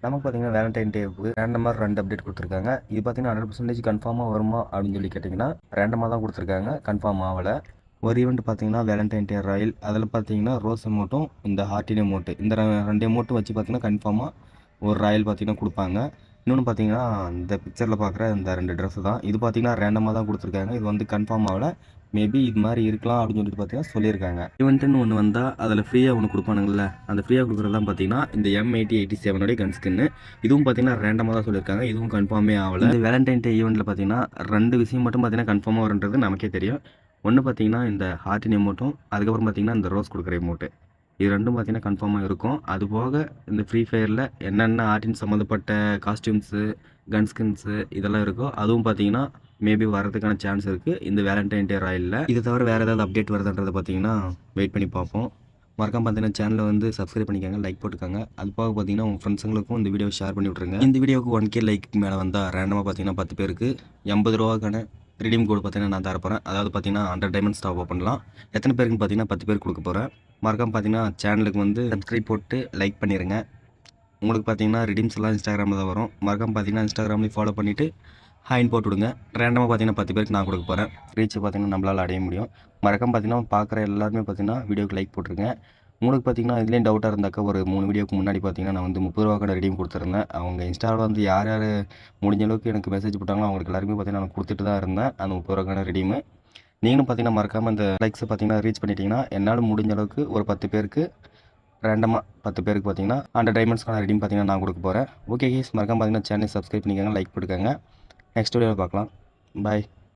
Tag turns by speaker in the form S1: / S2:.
S1: நமக்கு பார்த்தீங்கன்னா வேலண்டைன் டேவுக்கு ரேண்டமாக 2 அப்டேட் கொடுத்துருக்காங்க. இது பார்த்தீங்கன்னா 100% கன்ஃபார்மாக வருமா அப்படின்னு சொல்லி கேட்டிங்கன்னா ரேண்டமாக தான் கொடுத்துருக்காங்க, கன்ஃபார்ம் ஆகலை. ஒரு ஈவெண்ட் பார்த்தீங்கன்னா வேலண்டைன் டே ராயல், அதில் பார்த்தீங்கன்னா ரோஸ் எமௌண்ட்டும் இந்த ஹார்டின் எமௌண்ட்டு, இந்த 2 எமௌண்ட்டும் வச்சு பார்த்தீங்கன்னா கன்ஃபார்மாக ஒரு ராயல் பார்த்தீங்கன்னா கொடுப்பாங்க. இன்னொன்று பார்த்தீங்கன்னா இந்த பிக்சரில் பார்க்குற இந்த 2 ட்ரெஸ்ஸு தான். இது பார்த்தீங்கன்னா ரேண்டமாக தான் கொடுத்துருக்காங்க. இது வந்து கன்ஃபார்ம் ஆகலை. மேபி இது மாதிரி இருக்கலாம் அப்படின்னு சொல்லிட்டு பார்த்தீங்கன்னா சொல்லியிருக்காங்க. ஈவெண்ட்டுன்னு ஒன்று வந்தால் அதில் ஃப்ரீயாக ஒன்று கொடுப்பானுங்கள, அந்த ஃப்ரீயாக கொடுக்குறது தான் பார்த்தீங்கன்னா இந்த M8087 கன் ஸ்கின்னு. இதுவும் பார்த்தீங்கன்னா ரேண்டமாக தான் சொல்லியிருக்காங்க. இதுவும் கன்ஃபார்மே ஆகலை. இந்த வேலண்டைன் டே ஈவெண்ட்டில் பார்த்தீங்கன்னா 2 விஷயம் மட்டும் பார்த்தீங்கன்னா கன்ஃபார்மாக வருன்றது நமக்கே தெரியும். ஒன்று பார்த்தீங்கன்னா இந்த ஹார்டின் எமௌண்ட்டும், அதுக்கப்புறம் பார்த்தீங்கன்னா இந்த ரோஸ் கொடுக்குற எமௌண்ட்டு. இது ரெண்டும் பார்த்தீங்கன்னா கன்ஃபார்மாக இருக்கும். அதுபோக இந்த ஃப்ரீ ஃபயரில் என்னென்ன ஆர்டின் சம்மந்தப்பட்ட காஸ்டியூம்ஸு, கன் ஸ்கின்ஸு இதெல்லாம் இருக்கோ அதுவும் பார்த்தீங்கன்னா மேபி வரதுக்கான சான்ஸ் இருக்குது இந்த வேலண்டைன் டே ராயலில். இது தவிர வேறு ஏதாவது அப்டேட் வருதுன்றதை பார்த்தீங்கன்னா வெயிட் பண்ணி பார்ப்போம். மறக்காம பார்த்தீங்கன்னா சேனலை வந்து சப்ஸ்கிரைப் பண்ணிக்கோங்க, லைக் போட்டுக்கோங்க. அது போக பார்த்தீங்கன்னா உங்கள் ஃப்ரெண்ட்ஸுங்களுக்கும் இந்த வீடியோ ஷேர் பண்ணி விட்ருங்க. இந்த வீடியோவுக்கு 1K லைக்கு மேலே வந்தால் ரேண்டமாக பார்த்தீங்கன்னா 10 பேருக்கு ₹80 ரிடீம் கோடு பார்த்தீங்கன்னா நான் தரப்போகிறேன். அதாவது பார்த்தீங்கன்னா 100 டைமண்ட்ஸ் டாப் அப் பண்ணலாம். எத்தனை பேருக்குன்னு பார்த்தீங்கன்னா 10 பேருக்கு கொடுக்க போகிறேன். மறக்காம பார்த்தீங்கன்னா சேனலுக்கு வந்து சப்ஸ்கிரைப் போட்டு லைக் பண்ணிடுங்க. உங்களுக்கு பார்த்தீங்கன்னா ரிடீம்ஸ் எல்லாம் இன்ஸ்டாகிராமில் தான் வரும். மறக்காம பார்த்தீங்கன்னா இன்ஸ்டாகிராம்லேயும் ஃபாலோ பண்ணிவிட்டு ஹாயின் போட்டு விடுங்க. ரேண்டமாக பார்த்தீங்கன்னா 10 பேருக்கு நான் கொடுக்க போகிறேன். ரீச் பார்த்தீங்கன்னா நம்மளால் அடைய முடியும். மறக்காம பார்த்தீங்கன்னா பார்க்குற எல்லாருமே பார்த்தீங்கன்னா வீடியோக்கு லைக் போட்டுருங்க. உங்களுக்கு பார்த்தீங்கன்னா இதுலேயும் டவுட்டாக இருந்தாக்கா ஒரு 3 வீடியோக்கு முன்னாடி பார்த்தீங்கன்னா நான் வந்து ₹30 ரிடீம் கொடுத்துருந்தேன். அவங்க இன்ஸ்டாவில் வந்து யார் யார் முடிஞ்ச அளவுக்கு எனக்கு மெசேஜ் போட்டாங்களோ அவங்களுக்கு எல்லாருமே பார்த்தீங்கன்னா நான் கொடுத்துட்டு தான் இருந்தேன் அந்த ₹30 ரிடீமு. நீங்களும் பார்த்தீங்கன்னா மறக்காமல் இந்த லைக்ஸை பார்த்தீங்கன்னா ரீச் பண்ணிட்டீங்கன்னா என்னால் முடிஞ்ச அளவுக்கு ஒரு 10 பேருக்கு ரேண்டமாக 10 பேருக்கு பார்த்தீங்கன்னா 100 டைமண்ட்ஸ்க்கான ரிடீம் பார்த்தீங்கன்னா நான் கொடுக்க போகிறேன். ஓகே கேஸ், மறக்காம பார்த்தீங்கன்னா சேனலை சப்ஸ்கிரைப் பண்ணிக்கோங்க, லைக் போட்டுக்கோங்க. நெக்ஸ்ட் வீடியோவில் பார்க்கலாம். பாய்.